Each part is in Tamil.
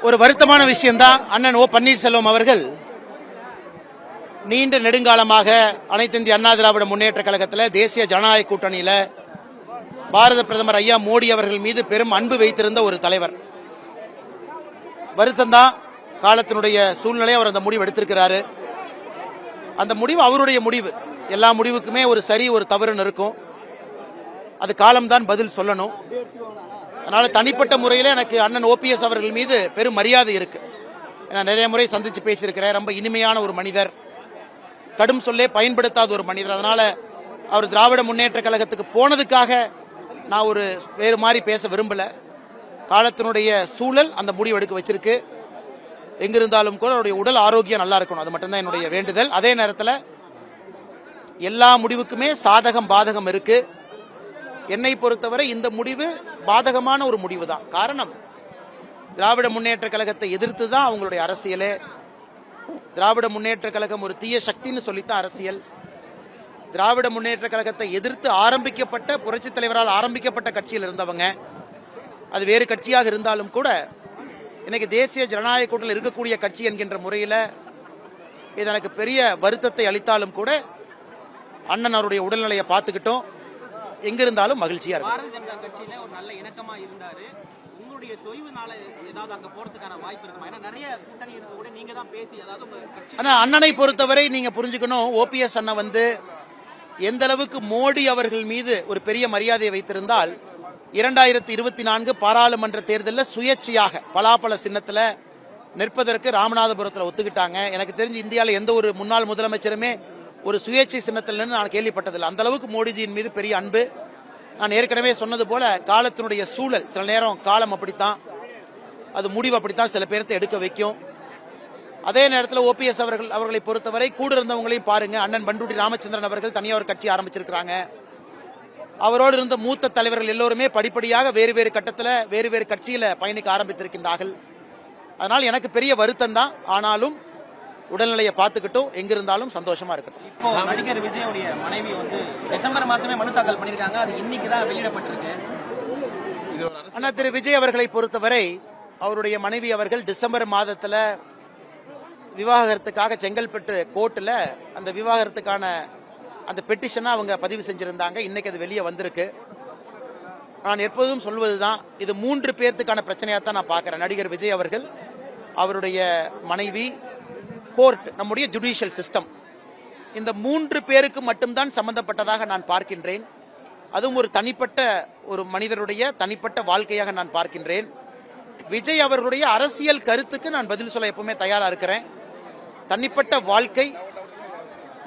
ஒரு வருத்தமான விஷயம்தான். அண்ணன் ஓ பன்னீர்செல்வம் அவர்கள் நீண்ட நெடுங்காலமாக அனைத்து இந்திய அண்ணா திராவிட முன்னேற்ற கழகத்தில் தேசிய ஜனநாயக கூட்டணியில் பாரத பிரதமர் ஐயா மோடி அவர்கள் மீது பெரும் அன்பு வைத்திருந்த ஒரு தலைவர். வருத்தம்தான், காலத்தினுடைய சூழ்நிலை அவர் அந்த முடிவு எடுத்திருக்கிறாரு. அந்த முடிவு அவருடைய முடிவு. எல்லா முடிவுக்குமே ஒரு சரி ஒரு தவறுன்னு இருக்கும். அது காலம்தான் பதில் சொல்லணும். அதனால தனிப்பட்ட முறையில் எனக்கு அண்ணன் ஓபிஎஸ் அவர்கள் மீது பெரும் மரியாதை இருக்கு. நான் நிறைய முறை சந்திச்சு பேசியிருக்கிறேன். ரொம்ப இனிமையான ஒரு மனிதர், கடும் சொல்லே பயன்படுத்தாத ஒரு மனிதர். அதனால அவர் திராவிட முன்னேற்ற கழகத்துக்கு போனதுக்காக நான் ஒரு வேறு மாதிரி பேச விரும்பல. காலத்தினுடைய சூழல் அந்த முடிவு எடுக்க வச்சிருக்கு. எங்கிருந்தாலும் கூட அவருடைய உடல் ஆரோக்கியம் நல்லா இருக்கணும், அது மட்டும்தான் என்னுடைய வேண்டுதல். அதே நேரத்தில் எல்லா முடிவுக்குமே சாதகம் பாதகம் இருக்கு. என்னை பொறுத்தவரை இந்த முடிவு பாதகமான ஒரு முடிவு தான். காரணம், திராவிட முன்னேற்ற கழகத்தை எதிர்த்து தான் அவங்களுடைய அரசியலே. திராவிட முன்னேற்ற கழகம் ஒரு தீய சக்தின்னு சொல்லித்தான் அரசியல். திராவிட முன்னேற்ற கழகத்தை எதிர்த்து ஆரம்பிக்கப்பட்ட புரட்சித் தலைவரால் ஆரம்பிக்கப்பட்ட கட்சியில் இருந்தவங்க, அது வேறு கட்சியாக இருந்தாலும் கூட இன்னைக்கு தேசிய ஜனநாயக கூட்டணியில் இருக்கக்கூடிய கட்சி என்கின்ற முறையில் இது எனக்கு பெரிய வருத்தத்தை அளித்தாலும் கூட அண்ணன் அவருடைய உடல்நிலையை பார்த்துக்கிட்டோம். எங்கிருந்தாலும் மகிழ்ச்சியா இருக்கு. பாரதிய ஜனதா கட்சியில ஒரு நல்ல இணக்கமா இருந்தாரு. உங்களுடைய தொய்வுனால ஏதாவது அங்க போறதுக்கான வாய்ப்பு இருக்குமா? ஏன்னா நிறைய கூட்டணி இருக்க கூட நீங்க தான் பேசி, அதாவது கட்சி. ஆனா அண்ணனை பொறுத்தவரை நீங்க புரிஞ்சுக்கணும், ஓபிஎஸ் அண்ணன் வந்து எந்த அளவுக்கு மோடி அவர்கள் மீது ஒரு பெரிய மரியாதையை வைத்திருந்தால் 2024 பாராளுமன்ற தேர்தலில் சுயேட்சையாக பலாப்பழ சின்னத்தில் நிற்பதற்கு ராமநாதபுரத்தில் ஒத்துக்கிட்டாங்க. எனக்கு தெரிஞ்சு இந்தியாவில் எந்த ஒரு முன்னாள் முதலமைச்சருமே ஒரு சுயேட்சை சின்னத்தில் நான் கேள்விப்பட்டதில்லை. அந்த அளவுக்கு மோடிஜியின் மீது பெரிய அன்பு. நான் ஏற்கனவே சொன்னது போல காலத்தினுடைய சூழல், சில நேரம் காலம் அப்படித்தான், அது முடிவு அப்படித்தான் சில பேர்த்த எடுக்க வைக்கும். அதே நேரத்தில் ஓபிஎஸ் அவர்களை பொறுத்தவரை கூட இருந்தவங்களையும் பாருங்க. அண்ணன் பண்டூட்டி ராமச்சந்திரன் அவர்கள் தனியாக ஒரு கட்சி ஆரம்பிச்சிருக்கிறாங்க. அவரோடு இருந்த மூத்த தலைவர்கள் எல்லோருமே படிப்படியாக வேறு வேறு கட்டத்தில் வேறு வேறு கட்சியில் பயணிக்க ஆரம்பித்திருக்கின்றார்கள். அதனால் எனக்கு பெரிய வருத்தம் தான். ஆனாலும் உடல்நிலையை பார்த்துக்கிட்டும் எங்கிருந்தாலும் சந்தோஷமா இருக்கட்டும். இப்போ நடிகர் விஜயுடைய மனைவி வந்து டிசம்பர் மாசமே மனு தாக்கல் பண்ணிருக்காங்க. அது இன்னைக்கு தான் வெளியிடப்பட்டிருக்கு. அண்ணா திரு விஜய் அவர்களை பொறுத்தவரை அவருடைய மனைவி அவர்கள் டிசம்பர் மாதத்தில் விவாகரத்துக்காக செங்கல்பட்டு கோர்ட்டில் அந்த விவாகரத்துக்கான அந்த பெட்டிஷனை அவங்க பதிவு செஞ்சிருந்தாங்க. இன்னைக்கு அது வெளியே வந்திருக்கு. நான் எப்போதும் சொல்வதுதான், இது 3 பேர்த்துக்கான பிரச்சனையாக தான் நான் பார்க்குறேன். நடிகர் விஜய் அவர்கள், அவருடைய மனைவி, கோர்ட், நம்முடைய ஜுடிஷியல் சிஸ்டம், இந்த 3 பேருக்கு மட்டும்தான் சம்பந்தப்பட்டதாக நான் பார்க்கின்றேன். அதுவும் ஒரு தனிப்பட்ட ஒரு மனிதருடைய தனிப்பட்ட வாழ்க்கையாக நான் பார்க்கின்றேன். விஜய் அவர்களுடைய அரசியல் கருத்துக்கு நான் பதில் சொல்ல எப்பவுமே தயாரா இருக்கிறேன். தனிப்பட்ட வாழ்க்கை,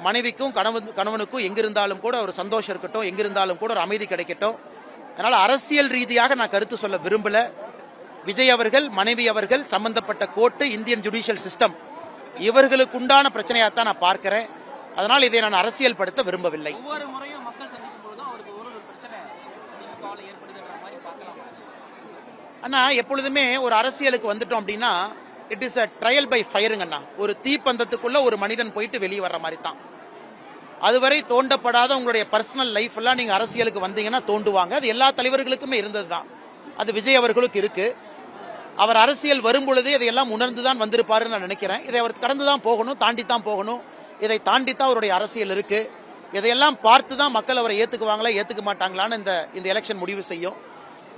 மனைவிக்கும் கணவனுக்கும் எங்கிருந்தாலும் கூட ஒரு சந்தோஷம் இருக்கட்டும், எங்கிருந்தாலும் கூட ஒரு அமைதி கிடைக்கட்டும். அதனால அரசியல் ரீதியாக நான் கருத்து சொல்ல விரும்பல. விஜய் அவர்கள், மனைவி அவர்கள், சம்பந்தப்பட்ட கோர்ட்டு, இந்தியன் ஜுடிஷியல் சிஸ்டம், இவர்களுக்கு உண்டான பிரச்சனையாகத்தான் நான் பார்க்கிறேன். அதனால் இதை நான் அரசியல் படுத்த விரும்பவில்லை. ஒவ்வொரு முறையும் மக்கள் சந்திக்கும் பொழுதும் அவருக்கு ஒரு பிரச்சனை ஏற்படுதுன்ற மாதிரி பார்க்கலாம். அண்ணா, எப்பொழுதுமே ஒரு அரசியலுக்கு வந்துட்டோம் அப்படின்னா it is a trial by ஃபயருங்கண்ணா. ஒரு தீப்பந்தத்துக்குள்ள ஒரு மனிதன் போயிட்டு வெளியே வர்ற மாதிரி தான். அதுவரை தோண்டப்படாத உங்களுடைய பர்சனல் லைஃப் எல்லாம் நீங்க அரசியலுக்கு வந்தீங்கன்னா தோண்டுவாங்க. அது எல்லா தலைவர்களுக்குமே இருந்தது தான். அது விஜய் அவர்களுக்கு இருக்கு. அவர் அரசியல் வரும் பொழுதே இதையெல்லாம் உணர்ந்துதான் வந்திருப்பாருன்னு நான் நினைக்கிறேன். இதை அவர் கடந்து தான் போகணும், தாண்டி தான் போகணும். இதை தாண்டித்தான் அவருடைய அரசியல் இருக்கு. இதையெல்லாம் பார்த்து தான் மக்கள் அவரை ஏத்துக்குவாங்களா ஏத்துக்க மாட்டாங்களான்னு இந்த எலெக்ஷன் முடிவு செய்யும்.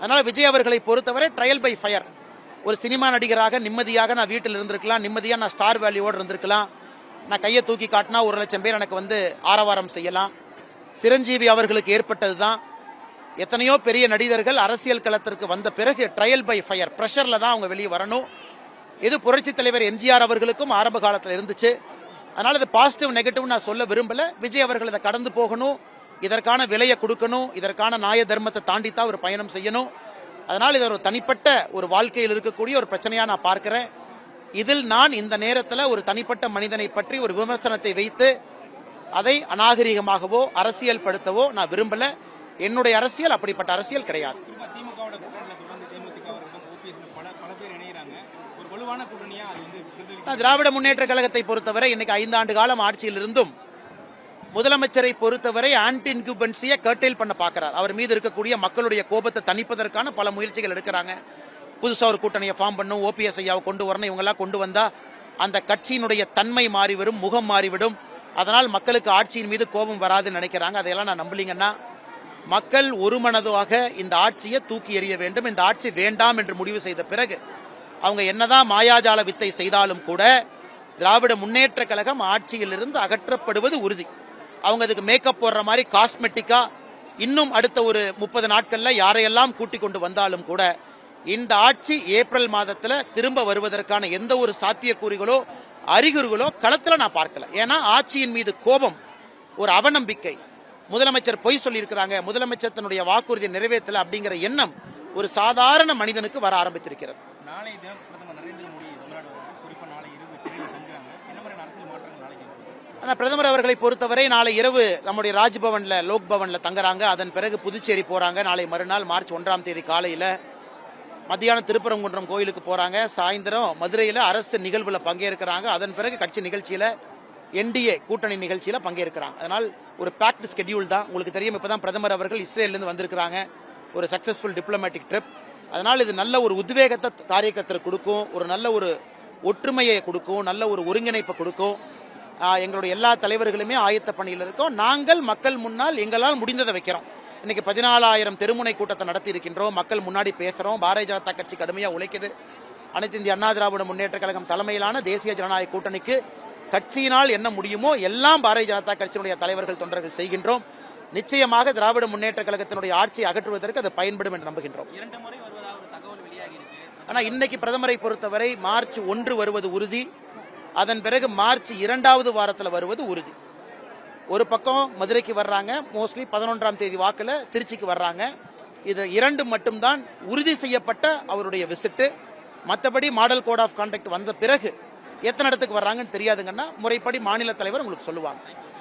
அதனால விஜய் அவர்களை பொறுத்தவரை ட்ரையல் பை ஃபயர். ஒரு சினிமா நடிகராக நிம்மதியாக நான் வீட்டில் இருந்திருக்கலாம், நிம்மதியாக நான் ஸ்டார் வேல்யூவோடு இருந்திருக்கலாம். நான் கையை தூக்கி காட்டினா 1 லட்சம் பேர் எனக்கு வந்து ஆரவாரம் செய்யலாம். சிரஞ்சீவி அவர்களுக்கு ஏற்பட்டது தான். எத்தனையோ பெரிய நடிகர்கள் அரசியல் களத்திற்கு வந்த பிறகு ட்ரையல் பை ஃபயர், ப்ரெஷரில் தான் அவங்க வெளியே வரணும். இது புரட்சி தலைவர் எம்ஜிஆர் அவர்களுக்கும் ஆரம்ப காலத்தில் இருந்துச்சு. அதனால் இது பாசிட்டிவ் நெகட்டிவ் நான் சொல்ல விரும்பல. விஜய் அவர்கள் இதை கடந்து போகணும், இதற்கான விலையை கொடுக்கணும், இதற்கான நியாய தர்மத்தை தாண்டித்தான் ஒரு பயணம் செய்யணும். அதனால் இது ஒரு தனிப்பட்ட ஒரு வாழ்க்கையில் இருக்கக்கூடிய ஒரு பிரச்சனையாக நான் பார்க்கிறேன். இதில் நான் இந்த நேரத்தில் ஒரு தனிப்பட்ட மனிதனை பற்றி ஒரு விமர்சனத்தை வைத்து அதை அநாகரிகமாகவோ அரசியல் படுத்தவோ நான் விரும்பல. என்னுடைய அரசியல் அப்படிப்பட்ட அரசியல் கிடையாது. திராவிட முன்னேற்ற கழகத்தை பொறுத்தவரை இன்னைக்கு 5 ஆண்டு காலம் ஆட்சியில் இருந்தும் முதலமைச்சரை பொறுத்தவரை ஆன்டி இன்குபன்சியை கர்டெயில் பண்ண பார்க்கிறார். அவர் மீது இருக்கக்கூடிய மக்களுடைய கோபத்தை தணிப்பதற்கான பல முயற்சிகள் எடுக்கிறாங்க. புதுசாக ஒரு கூட்டணியை ஃபார்ம் பண்ணும், ஓபிஎஸ் ஐயாவை கொண்டு வரணும், இவங்கெல்லாம் கொண்டு வந்தால் அந்த கட்சியினுடைய தன்மை மாறிவிடும், முகம் மாறிவிடும், அதனால் மக்களுக்கு ஆட்சியின் மீது கோபம் வராதுன்னு நினைக்கிறாங்க. அதையெல்லாம் நான் நம்பலிங்கன்னா மக்கள் ஒருமனதாக இந்த ஆட்சியை தூக்கி எறிய வேண்டும். இந்த ஆட்சி வேண்டாம் என்று முடிவு செய்த பிறகு அவங்க என்னதான் மாயாஜால வித்தை செய்தாலும் கூட திராவிட முன்னேற்ற கழகம் ஆட்சியிலிருந்து அகற்றப்படுவது உறுதி. அவங்க அதுக்கு மேக்கப் போடுற மாதிரி காஸ்மெட்டிக்கா இன்னும் அடுத்த ஒரு 30 நாட்கள்ல யாரையெல்லாம் கூட்டிக் கொண்டு வந்தாலும் கூட இந்த ஆட்சி ஏப்ரல் மாதத்துல திரும்ப வருவதற்கான எந்த ஒரு சாத்தியக்கூறுகளோ அறிகுறிகளோ களத்துல நான் பார்க்கல. ஏன்னா ஆட்சியின் மீது கோபம், ஒரு அவநம்பிக்கை, முதலமைச்சர் பொய் சொல்லியிருக்கிறாங்க, முதலமைச்சர் தன்னுடைய வாக்குறுதியை நிறைவேற்றல அப்படிங்கிற எண்ணம் ஒரு சாதாரண மனிதனுக்கு வர ஆரம்பித்திருக்கிறது. நாளை தினம் பிரதமர் நரேந்திர மோடி தமிழ்நாடு குறிப்பாக நாளை இரவு சென்னையில் செஞ்சாங்க. என்ன மாதிரி அரசியல் மாற்றங்கள் நாளைக்கு? ஆனால் பிரதமர் அவர்களை பொறுத்தவரை நாளை இரவு நம்முடைய ராஜ்பவன்ல லோக் பவன்ல தங்குறாங்க. அதன் பிறகு புதுச்சேரி போறாங்க. நாளை மறுநாள் மார்ச் 1ஆம் தேதி காலையில மத்தியானம் திருப்பரங்குன்றம் கோயிலுக்கு போறாங்க. சாயந்தரம் மதுரையில் அரசு நிகழ்வுல பங்கேற்கிறாங்க. அதன் பிறகு கட்சி நிகழ்ச்சியில என்டிஏ கூட்டணி நிகழ்ச்சியில பங்கேற்கிறாங்க. அதனால் ஒரு பேக்டு ஸ்கெடியூல் தான். உங்களுக்கு தெரியும், இப்பதான் பிரதமர் அவர்கள் இஸ்ரேலிருந்து வந்திருக்கிறாங்க, ஒரு சக்சஸ்ஃபுல் டிப்ளமேட்டிக் ட்ரிப். அதனால் இது நல்ல ஒரு உத்வேகத்தை காரியக்கர்த்தருக்கு கொடுக்கும், ஒரு நல்ல ஒரு ஒற்றுமையை கொடுக்கும், நல்ல ஒரு ஒருங்கிணைப்பை கொடுக்கும். எங்களுடைய எல்லா தலைவர்களுமே ஆயத்த பணியில் இருக்கோம். நாங்கள் மக்கள் முன்னால் எங்களால் முடிந்ததை வைக்கிறோம். இன்னைக்கு 14,000 தெருமுனை கூட்டத்தை நடத்தி இருக்கின்றோம். மக்கள் முன்னாடி பேசுறோம். பாரதிய ஜனதா கட்சி கடுமையா உழைக்குது. அனைத்து இந்திய அண்ணா திராவிட முன்னேற்ற கழகம் தலைமையிலான தேசிய ஜனநாயக கூட்டணிக்கு கட்சியினால் என்ன முடியுமோ எல்லாம் பாரதிய ஜனதா கட்சியினுடைய தலைவர்கள் தொண்டர்கள் செய்கின்றோம். நிச்சயமாக திராவிட முன்னேற்ற கழகத்தினுடைய ஆட்சியை அகற்றுவதற்கு அது பயன்படும் என்று நம்புகின்றோம். 2 முறை வருவதாக ஒரு தகவல் வெளியாகி இருக்கு. ஆனா இன்னைக்கு பிரதமரை பொறுத்தவரை மார்ச் 1 வருவது உறுதி. அதன் பிறகு மார்ச் 2வது வாரத்தில் வருவது உறுதி. ஒரு பக்கம் மதுரைக்கு வர்றாங்க, மோஸ்ட்லி 11ஆம் தேதி வாக்குல திருச்சிக்கு வர்றாங்க. இது 2 மட்டும்தான் உறுதி செய்யப்பட்ட அவருடைய விசிட்டு. மற்றபடி மாடல் கோட் ஆஃப் கான்டக்ட் வந்த பிறகு எத்தனை இடத்துக்கு வர்றாங்கன்னு தெரியாதுங்கன்னா முறைப்படி மாநில தலைவர் உங்களுக்கு சொல்லுவாங்க.